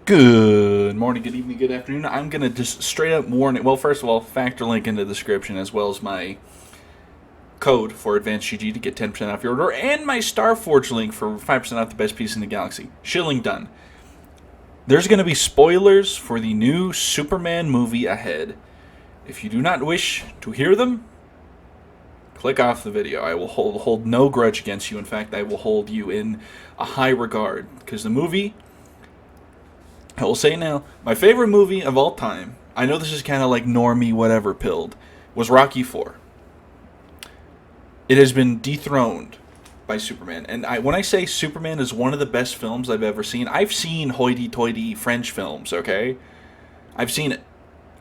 Good morning, good evening, good afternoon. I'm going to just straight up warn it. Well, first of all, factor link in the description as well as my code for Advanced GG to get 10% off your order and my Starforge link for 5% off the best piece in the galaxy. Shilling done. There's going to be spoilers for the new Superman movie ahead. If you do not wish to hear them, click off the video. I will hold no grudge against you. In fact, I will hold you in a high regard because the movie, I will say now, my favorite movie of all time, I know this is kind of like normie whatever pilled, was Rocky IV. It has been dethroned by Superman. And when I say Superman is one of the best films I've ever seen, I've seen hoity-toity French films, okay? I've seen it.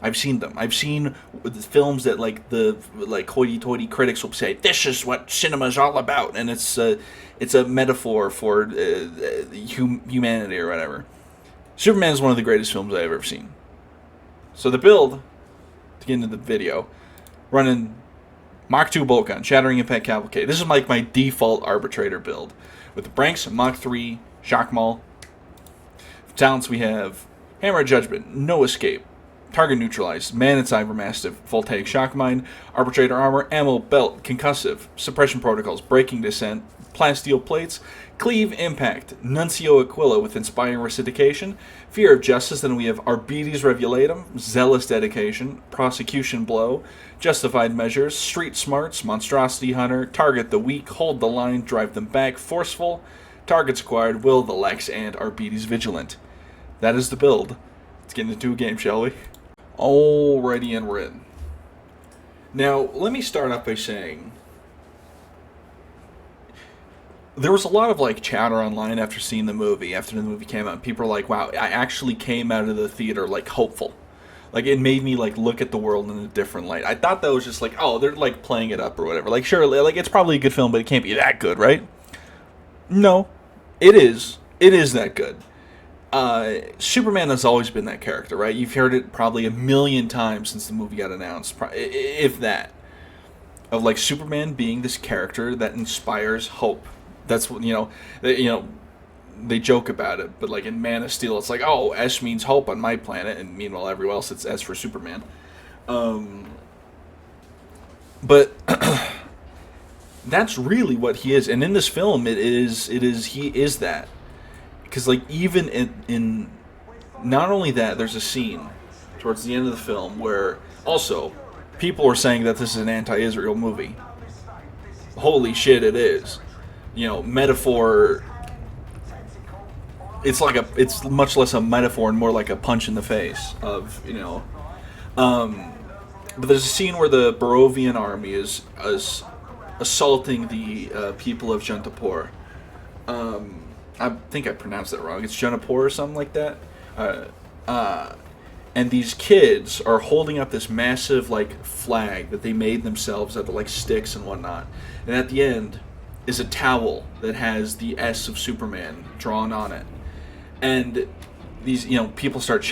I've seen them. I've seen the films that the hoity-toity critics will say, this is what cinema's all about. And it's a metaphor for humanity or whatever. Superman is one of the greatest films I've ever seen. So the build, to get into the video, running Mach 2 bolt gun, Shattering Impact Cavalcade. This is like my default Arbitrator build. With the Branks, Mach 3, Shock Maul. For talents we have Hammer of Judgment, No Escape, Target Neutralized, Man and Cybermastiff, Voltaic Shock Mine, Arbitrator Armor, Ammo Belt, Concussive, Suppression Protocols, Breaking Descent, Plasteel Plates, Cleave Impact, Nuncio Aquila with Inspiring Recidication, Fear of Justice, then we have Arbites Revulatum, Zealous Dedication, Prosecution Blow, Justified Measures, Street Smarts, Monstrosity Hunter, Target the Weak, Hold the Line, Drive Them Back, Forceful, Targets Acquired, Will the Lex, and Arbites Vigilant. That is the build. Let's get into a game, shall we? Alrighty, and we're in. Now, let me start off by saying, there was a lot of chatter online after seeing the movie, after the movie came out. People were like, wow, I actually came out of the theater hopeful. It made me look at the world in a different light. I thought that was just oh, they're playing it up or whatever. Sure, it's probably a good film, but it can't be that good, right? No, it is. It is that good. Superman has always been that character, right? You've heard it probably a million times since the movie got announced, if that. Of Superman being this character that inspires hope. That's what, they joke about it, but in Man of Steel, it's oh, S means hope on my planet, and meanwhile everywhere else it's S for Superman. But that's really what he is, and in this film, he is that, because even in not only that, there's a scene towards the end of the film where also people are saying that this is an anti-Israel movie. Holy shit, it is. Metaphor. It's much less a metaphor and more like a punch in the face of, But there's a scene where the Barovian army is assaulting the people of Juntapur. I think I pronounced that wrong. It's Juntapur or something like that. And these kids are holding up this massive flag that they made themselves out of sticks and whatnot. And at the end is a towel that has the S of Superman drawn on it. And these, people start,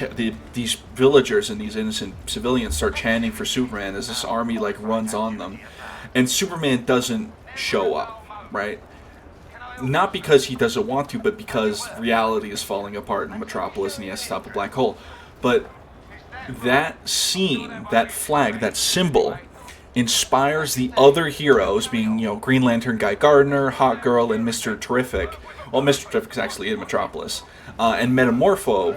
these villagers and these innocent civilians start chanting for Superman as this army, runs on them. And Superman doesn't show up, right? Not because he doesn't want to, but because reality is falling apart in Metropolis and he has to stop a black hole. But that scene, that flag, that symbol, inspires the other heroes, being, Green Lantern Guy Gardner, Hawk Girl, and Mr. Terrific. Well, Mr. Terrific's actually in Metropolis. And Metamorpho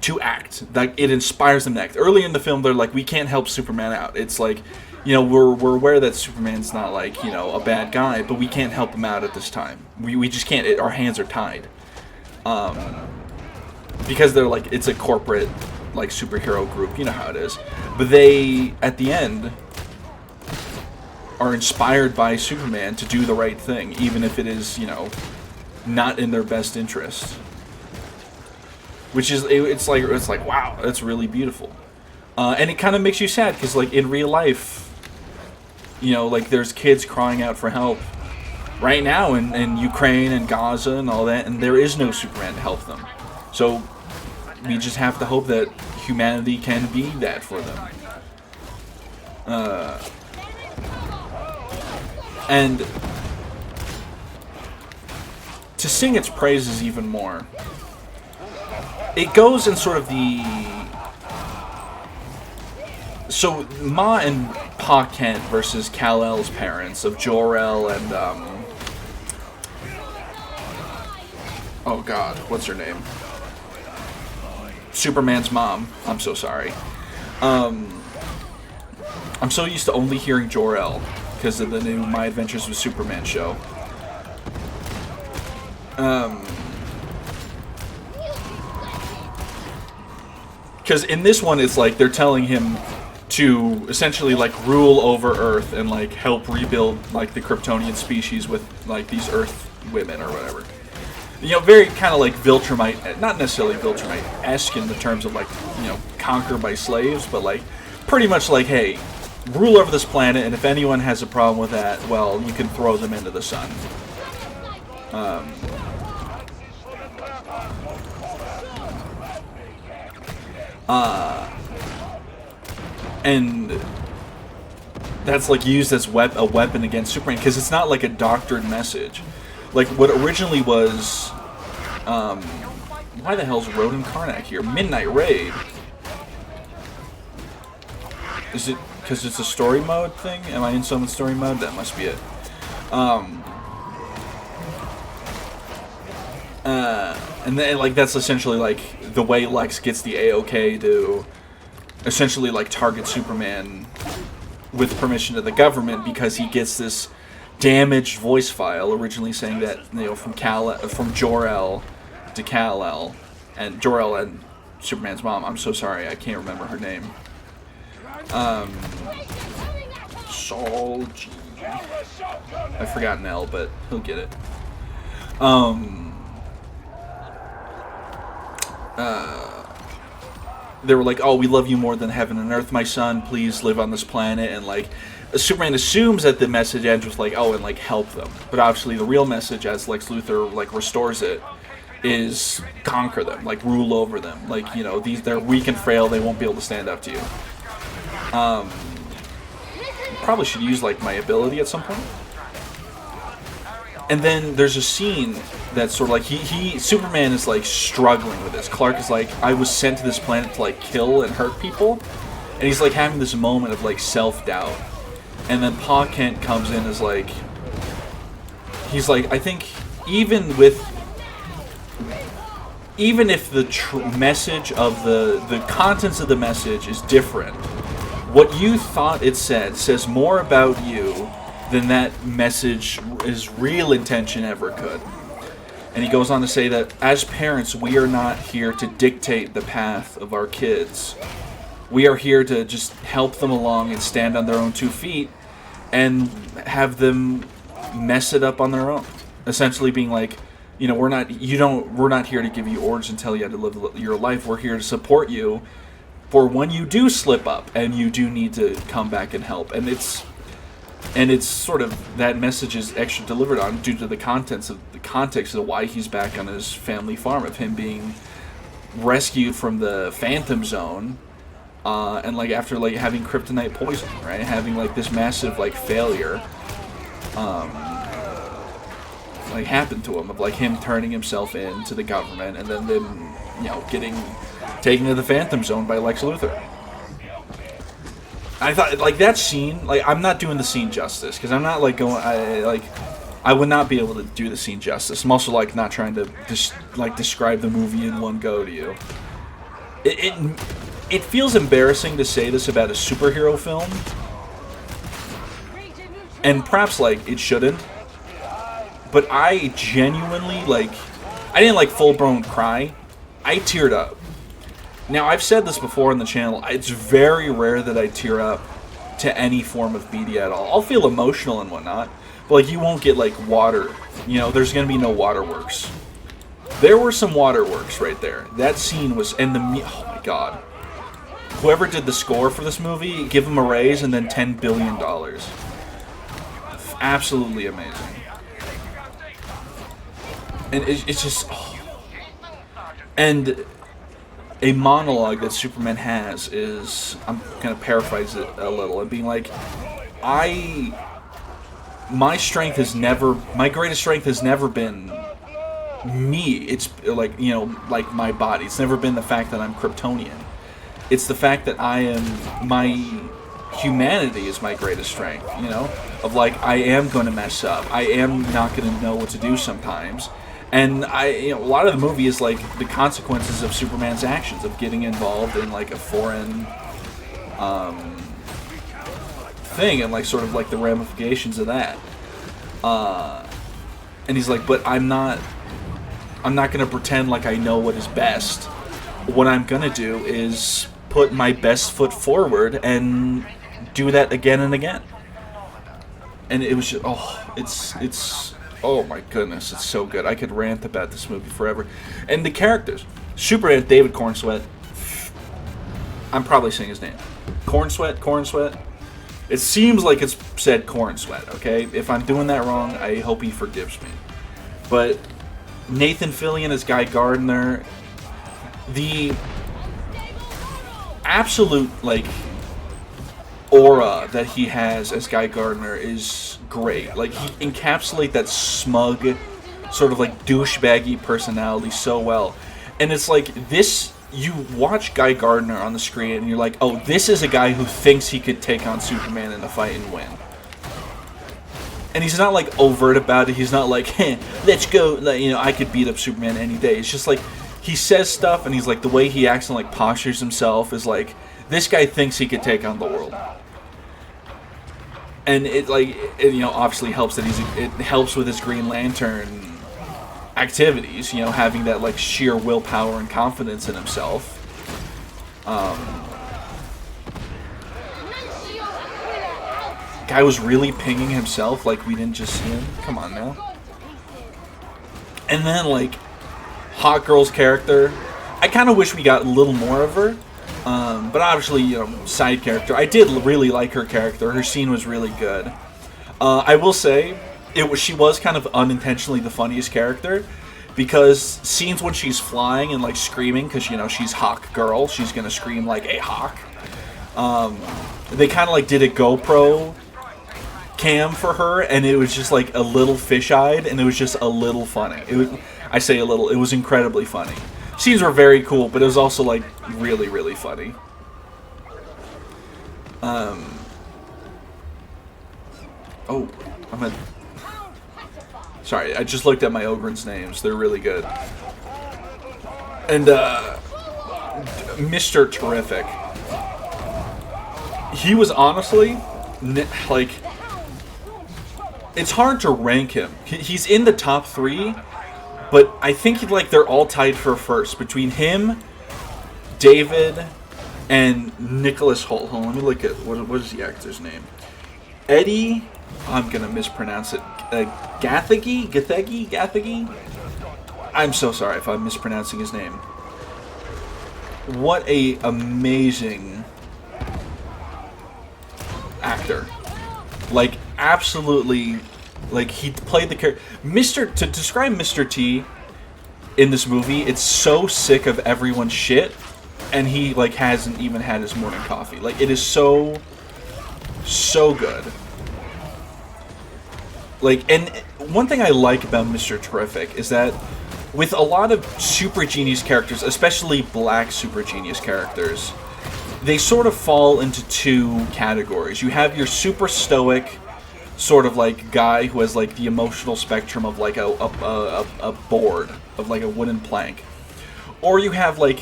to act. It inspires them to act. Early in the film, they're we can't help Superman out. It's we're aware that Superman's not a bad guy, but we can't help him out at this time. We just can't. Our hands are tied. Because they're it's a corporate superhero group, you know how it is. But they, at the end, are inspired by Superman to do the right thing, even if it is, not in their best interest. Which is, it's like wow, that's really beautiful. And it kind of makes you sad, because in real life, there's kids crying out for help right now in Ukraine and Gaza and all that, and there is no Superman to help them. So we just have to hope that humanity can be that for them. And to sing its praises even more, it goes in sort of the... So, Ma and Pa Kent versus Kal-El's parents of Jor-El and, oh god, what's her name? Superman's mom. I'm so sorry. I'm so used to only hearing Jor-El because of the new My Adventures with Superman show. Because in this one, it's like they're telling him to essentially like rule over Earth and like help rebuild like the Kryptonian species with like these Earth women or whatever. You know, very kind of like Viltrumite, not necessarily Viltrumite-esque in the terms of like, you know, conquer by slaves, but like pretty much like, hey, rule over this planet, and if anyone has a problem with that, well, you can throw them into the sun. And that's like used as a weapon against Superman, because it's not like a doctored message. Like what originally was, why the hell's Rodan Karnak here? Midnight Raid. Is it because it's a story mode thing? Am I in some story mode? That must be it. And then like that's essentially like the way Lex gets the AOK to essentially like target Superman with permission of the government, because he gets this damaged voice file originally saying that, you know, from Jor-El to Kal-El, and Jor-El and Superman's mom. I'm so sorry, I can't remember her name. Sol G. I've forgotten L, but he'll get it. They were like, oh, we love you more than heaven and earth, my son. Please live on this planet. And like, Superman assumes that the message ends with like, oh, and like help them. But obviously, the real message, as Lex Luthor like restores it, is conquer them, like rule over them. Like, you know, they're weak and frail. They won't be able to stand up to you. Probably should use like my ability at some point. And then there's a scene that's sort of like Superman is like struggling with this. Clark is like, I was sent to this planet to like kill and hurt people, and he's like having this moment of like self-doubt. And then Pa Kent comes in as like, he's like, I think even if the message of the contents of the message is different, what you thought it says more about you than that message's real intention ever could. And he goes on to say that as parents, we are not here to dictate the path of our kids. We are here to just help them along and stand on their own 2 feet and have them mess it up on their own. Essentially being like, you know, we're not here to give you orders and tell you how to live your life. We're here to support you for when you do slip up and you do need to come back and help. And it's sort of, that message is extra delivered on due to the context of why he's back on his family farm, of him being rescued from the Phantom Zone, and like after like having kryptonite poison, right? Having like this massive like failure, like happened to him, of like him turning himself in to the government and then them, you know, getting taken to the Phantom Zone by Lex Luthor. I thought, like, that scene, like, I'm not doing the scene justice, because I'm not, like, I would not be able to do the scene justice. I'm also, like, not trying to, describe the movie in one go to you. It feels embarrassing to say this about a superhero film, and perhaps, like, it shouldn't, but I genuinely, like, I didn't, like, full-blown cry. I teared up. Now, I've said this before on the channel, it's very rare that I tear up to any form of media at all. I'll feel emotional and whatnot, but like, you won't get like water. You know, there's going to be no waterworks. There were some waterworks right there. That scene was, and oh my god. Whoever did the score for this movie, give them a raise and then $10 billion. Absolutely amazing. And it's just, oh. And a monologue that Superman has is, I'm going to paraphrase it a little, and being like, my greatest strength has never been me. It's like, you know, like my body. It's never been the fact that I'm Kryptonian. It's the fact that my humanity is my greatest strength, you know? Of like, I am going to mess up. I am not going to know what to do sometimes. And a lot of the movie is like the consequences of Superman's actions, of getting involved in like a foreign thing, and like sort of like the ramifications of that. And he's like, but I'm not going to pretend like I know what is best. What I'm going to do is put my best foot forward and do that again and again. And it was just, it's oh my goodness, it's so good. I could rant about this movie forever. And the characters. Superman, David Cornsweet. I'm probably saying his name. Cornsweet. It seems like it's said Cornsweet, okay? If I'm doing that wrong, I hope he forgives me. But Nathan Fillion as Guy Gardner, the absolute, like, aura that he has as Guy Gardner is great. Like, he encapsulates that smug, sort of like douchebaggy personality so well. And it's like this, you watch Guy Gardner on the screen and you're like, oh, this is a guy who thinks he could take on Superman in a fight and win. And he's not like overt about it. He's not like, hey, let's go, you know, I could beat up Superman any day. It's just like, he says stuff and he's like, the way he acts and like postures himself is like, this guy thinks he could take on the world. And it like, you know, obviously helps that it helps with his Green Lantern activities, you know, having that like sheer willpower and confidence in himself. Guy was really pinging himself like we didn't just see him. Come on now. And then like Hot Girl's character, I kind of wish we got a little more of her. But obviously, you know, side character. I did really like her character. Her scene was really good. I will say, she was kind of unintentionally the funniest character, because scenes when she's flying and like screaming, because you know she's Hawk Girl, she's gonna scream like a hawk. They kind of like did a GoPro cam for her, and it was just like a little fish-eyed, and it was just a little funny. I say a little. It was incredibly funny. Scenes were very cool, but it was also like really, really funny. Oh, sorry, I just looked at my Ogryn's names. They're really good. And Mr. Terrific. He was honestly like, it's hard to rank him. He's in the top 3. But I think like they're all tied for first between him, David, and Nicholas Hoult. Hold on, let me look at what is the actor's name. Eddie, I'm gonna mispronounce it. Gathegi. I'm so sorry if I'm mispronouncing his name. What a amazing actor! Like absolutely. Like, he played the character. To describe Mr. T in this movie, it's so sick of everyone's shit, and he, like, hasn't even had his morning coffee. Like, it is so good. Like, and one thing I like about Mr. Terrific is that with a lot of super genius characters, especially black super genius characters, they sort of fall into 2 categories. You have your super stoic sort of like guy who has like the emotional spectrum of like a board, of like a wooden plank, or you have like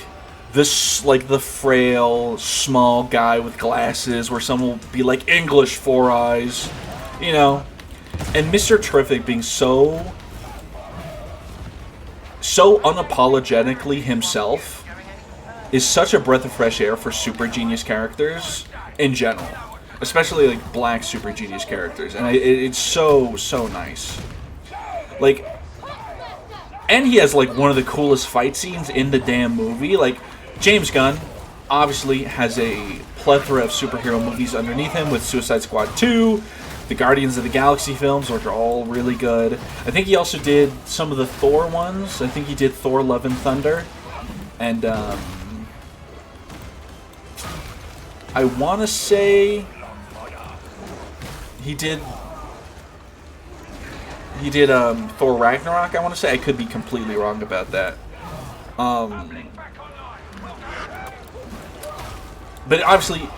this like the frail small guy with glasses where someone will be like English 4 eyes, you know. And Mr. Terrific being so unapologetically himself is such a breath of fresh air for super genius characters in general. Especially like black super genius characters, and it's so nice. Like, and he has like one of the coolest fight scenes in the damn movie. Like, James Gunn obviously has a plethora of superhero movies underneath him with Suicide Squad 2, the Guardians of the Galaxy films, which are all really good. I think he also did some of the Thor ones. I think he did Thor: Love and Thunder, and I want to say. He He did Thor Ragnarok, I want to say. I could be completely wrong about that. But obviously,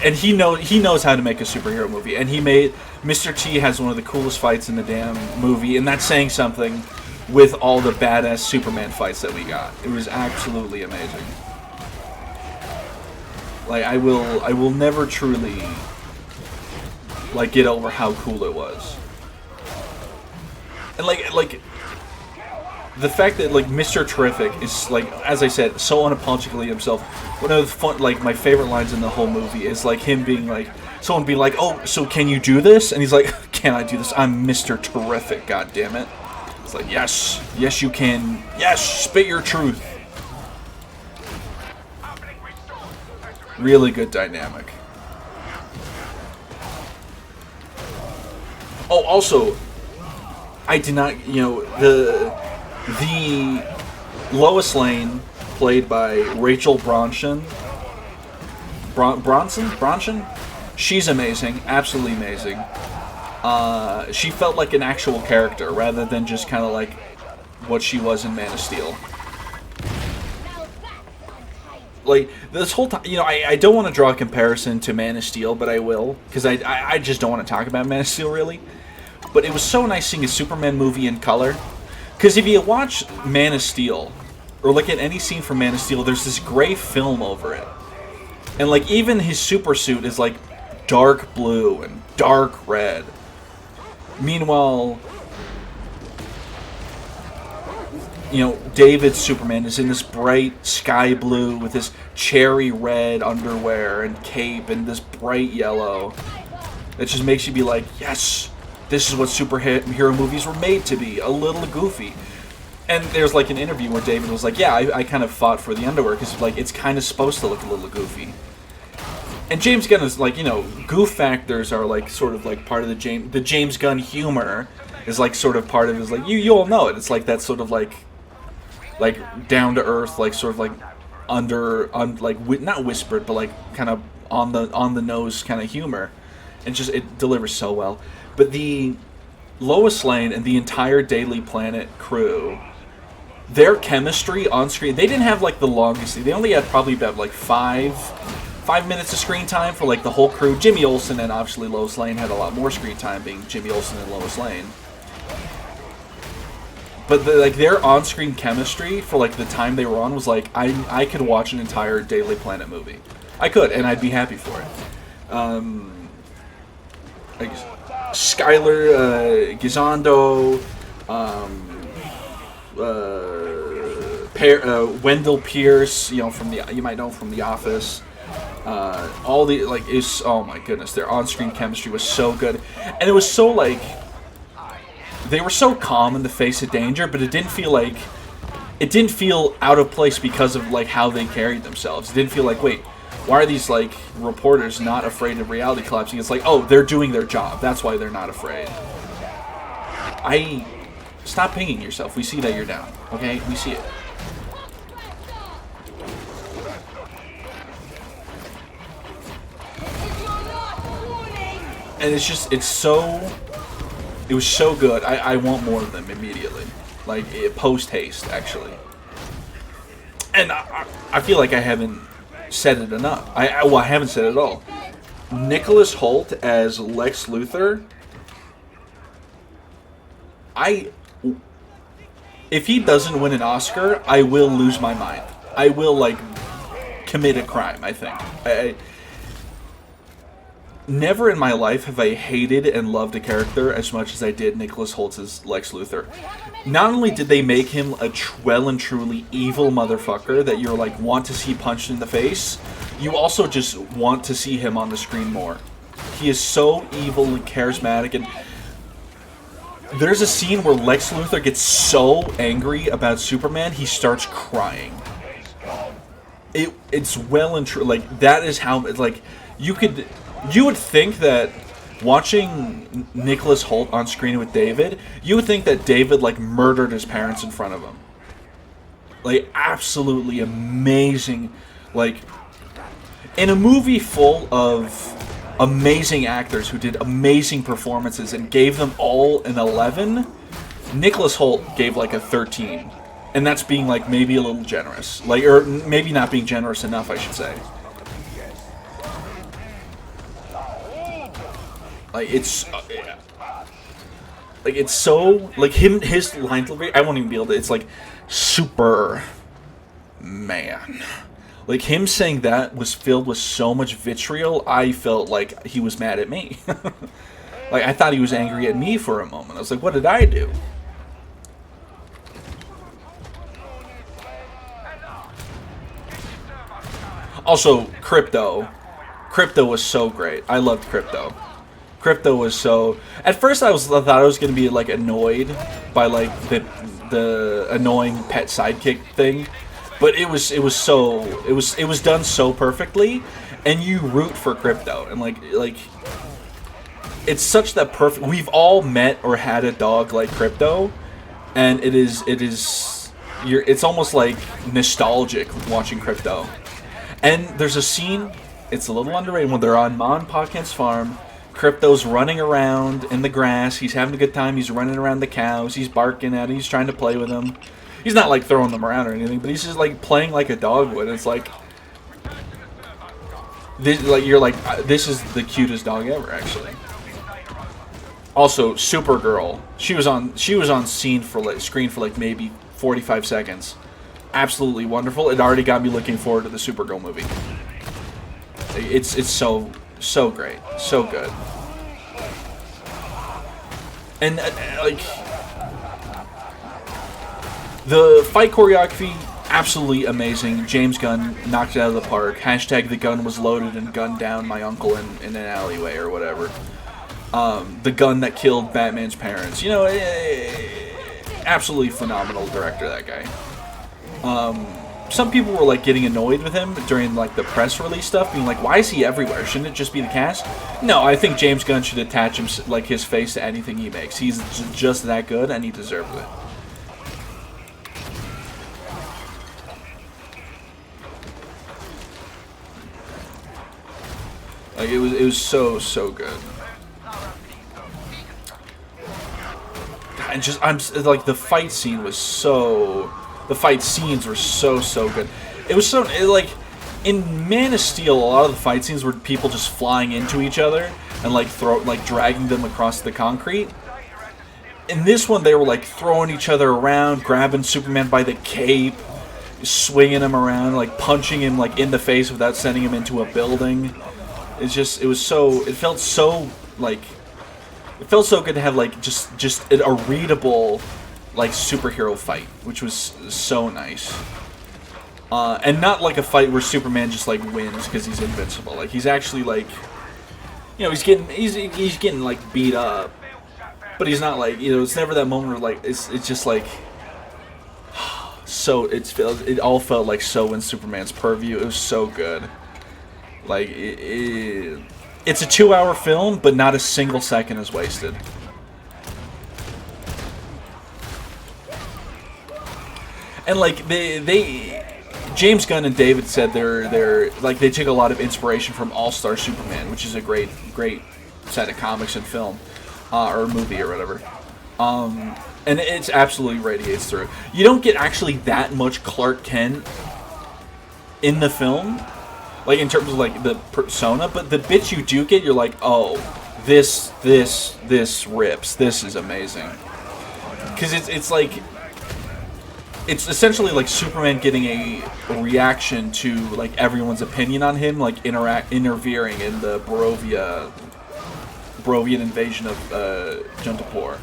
and he knows how to make a superhero movie. And he made Mr. T has one of the coolest fights in the damn movie, and that's saying something with all the badass Superman fights that we got. It was absolutely amazing. Like I will never truly like get over how cool it was. And like the fact that like Mr. Terrific is like, as I said, so unapologetically himself. One of the fun, like my favorite lines in the whole movie is like him being like, someone being like, "Oh, so can you do this?" And he's like, "Can I do this? I'm Mr. Terrific, god damn it." It's like, yes, yes you can. Yes, spit your truth. Really good dynamic. Oh, also, I did not, the Lois Lane, played by Rachel Bronson. Bronson? She's amazing, absolutely amazing. She felt like an actual character rather than just kind of like what she was in Man of Steel. Like, this whole time, I don't want to draw a comparison to Man of Steel, but I will, because I just don't want to talk about Man of Steel, really. But it was so nice seeing a Superman movie in color. Because if you watch Man of Steel, or look at any scene from Man of Steel, there's this gray film over it. And, like, even his super suit is, like, dark blue and dark red. Meanwhile, David's Superman is in this bright sky blue with this cherry red underwear and cape and this bright yellow. It just makes you be like, yes, this is what superhero movies were made to be, a little goofy. And there's like an interview where David was like, yeah, I kind of fought for the underwear because like it's kind of supposed to look a little goofy. And James Gunn is like, goof factors are like sort of like part of the James Gunn humor is like sort of part of it. Is like you all know it. It's like that sort of like down to earth, like sort of like not whispered, but like kind of on the nose kind of humor, and just it delivers so well. But the Lois Lane and the entire Daily Planet crew, their chemistry on screen, they didn't have like the longest. They only had probably about like five minutes of screen time for like the whole crew. Jimmy Olsen and obviously Lois Lane had a lot more screen time, being Jimmy Olsen and Lois Lane. But their on-screen chemistry for like the time they were on was like I could watch an entire Daily Planet movie. I could, and I'd be happy for it. Skylar Gisondo, Wendell Pierce, from you might know from The Office. All the oh my goodness, their on-screen chemistry was so good, and it was so like. They were so calm in the face of danger, but it didn't feel out of place because of like how they carried themselves. It didn't feel like, wait, why are these like reporters not afraid of reality collapsing? It's like, oh, they're doing their job. That's why they're not afraid. Stop pinging yourself. We see that you're down. Okay, we see it. And it was so good. I want more of them immediately. Like, post-haste, actually. And I feel like I haven't said it enough. I haven't said it at all. Nicholas Hoult as Lex Luthor. If he doesn't win an Oscar, I will lose my mind. I will, like, commit a crime, I think. Never in my life have I hated and loved a character as much as I did Nicholas Holtz's Lex Luthor. Not only did they make him a well and truly evil motherfucker that you're like want to see punched in the face, you also just want to see him on the screen more. He is so evil and charismatic, and there's a scene where Lex Luthor gets so angry about Superman he starts crying. It's well and true. Like, that is how it's like you would think that watching Nicholas Hoult on screen with David, you would think that David, like, murdered his parents in front of him. Like, absolutely amazing. Like, in a movie full of amazing actors who did amazing performances and gave them all an 11. Nicholas Hoult gave like a 13. And that's being like maybe a little generous. Like, or maybe not being generous enough, I should say. Like, it's like, it's so, like, his line delivery, I won't even be able to, it's like, super man. Like, him saying that was filled with so much vitriol, I felt like he was mad at me. Like, I thought he was angry at me for a moment. I was like, what did I do? Also, Crypto. Crypto was so great. I loved Crypto. Crypto was so... At first I thought I was going to be, like, annoyed by, like, the annoying pet sidekick thing. But it was done so perfectly, and you root for Crypto. And, like it's such that perfect... We've all met or had a dog like Crypto, and it's almost, like, nostalgic watching Crypto. And there's a scene, it's a little underrated, when they're on Ma and Pa Kent's farm. Crypto's running around in the grass. He's having a good time. He's running around the cows. He's barking at them. He's trying to play with them. He's not, like, throwing them around or anything, but he's just, like, playing like a dog would. It's like... you're like, this is the cutest dog ever, actually. Also, Supergirl. She was on screen for like maybe 45 seconds. Absolutely wonderful. It already got me looking forward to the Supergirl movie. It's so great, so good, and like the fight choreography, absolutely amazing. James Gunn knocked it out of the park. Hashtag the gun was loaded and gunned down my uncle in an alleyway or whatever. The gun that killed Batman's parents. You know, absolutely phenomenal director, that guy. Some people were, like, getting annoyed with him during, like, the press release stuff, being like, why is he everywhere? Shouldn't it just be the cast? No, I think James Gunn should attach his face to anything he makes. He's just that good, and he deserves it. Like, it was so good. And just, like, the fight scene was so... The fight scenes were so good. It was so, like, in Man of Steel, a lot of the fight scenes were people just flying into each other and, like, dragging them across the concrete. In this one, they were, like, throwing each other around, grabbing Superman by the cape, swinging him around, like, punching him, like, in the face without sending him into a building. It felt so, like, it felt so good to have, like, just a readable, like, superhero fight, which was so nice. And not like a fight where Superman just, like, wins because he's invincible. Like, he's actually, like, you know, he's getting like beat up, but he's not, like, you know, it's never that moment where, like, it's just like, so it all felt like so in Superman's purview. It was so good. Like, it's a 2-hour film, but not a single second is wasted. And, like, James Gunn and David said they're like, they took a lot of inspiration from All-Star Superman, which is a great set of comics and film, or movie or whatever. And it's absolutely radiates through. You don't get actually that much Clark Kent in the film, like, in terms of, like, the persona, but the bits you do get, you're like, oh, this rips. This is amazing. Because it's like, it's essentially like Superman getting a reaction to, like, everyone's opinion on him, like, interfering in the Barovian invasion of Juntapur.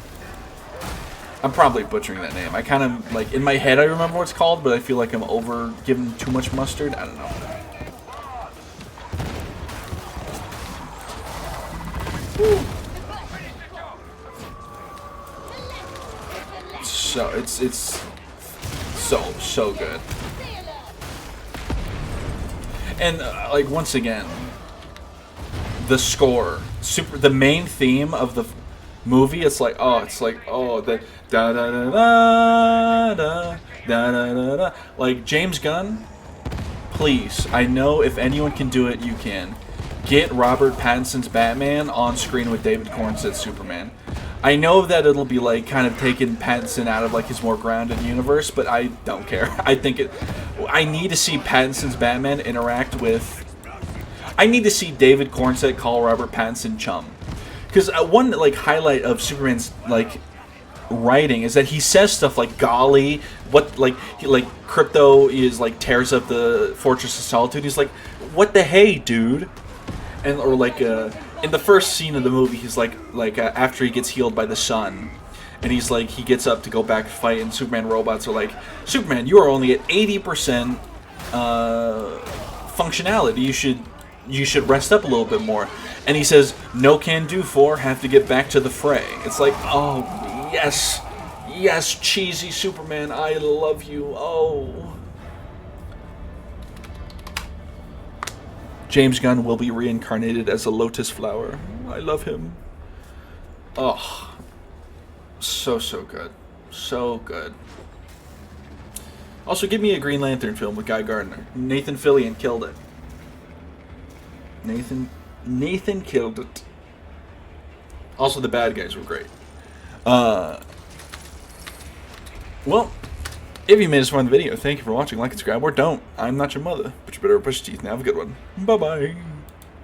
I'm probably butchering that name. I kind of, like, in my head I remember what it's called, but I feel like I'm over giving too much mustard. I don't know. Woo. So it's so good. And like, once again, the score, the main theme of the movie, it's like the da da da da da da da da. Like, James Gunn, please, I know if anyone can do it, you can. get Robert Pattinson's Batman on screen with David Cornsett's Superman. I know that it'll be like kind of taking Pattinson out of like his more grounded universe, but I don't care. I need to see Pattinson's Batman interact with. I need to see David Cornsett call Robert Pattinson chum, because one like highlight of Superman's like writing is that he says stuff like "golly," what like Crypto is like tears up the Fortress of Solitude. He's like, "What the hey, dude?" And or like in the first scene of the movie, he's like after he gets healed by the sun, and he's like he gets up to go back and fight, and Superman robots are like, "Superman, you are only at 80% functionality. You should rest up a little bit more." And he says, "No can do for, have to get back to the fray." It's like, oh yes, cheesy Superman, I love you. Oh. James Gunn will be reincarnated as a lotus flower. I love him. Oh, so good. So good. Also, give me a Green Lantern film with Guy Gardner. Nathan Fillion killed it. Nathan killed it. Also, the bad guys were great. Well, if you made this far in the video, thank you for watching. Like and subscribe, or don't. I'm not your mother, but you better brush your teeth and have a good one. Bye-bye.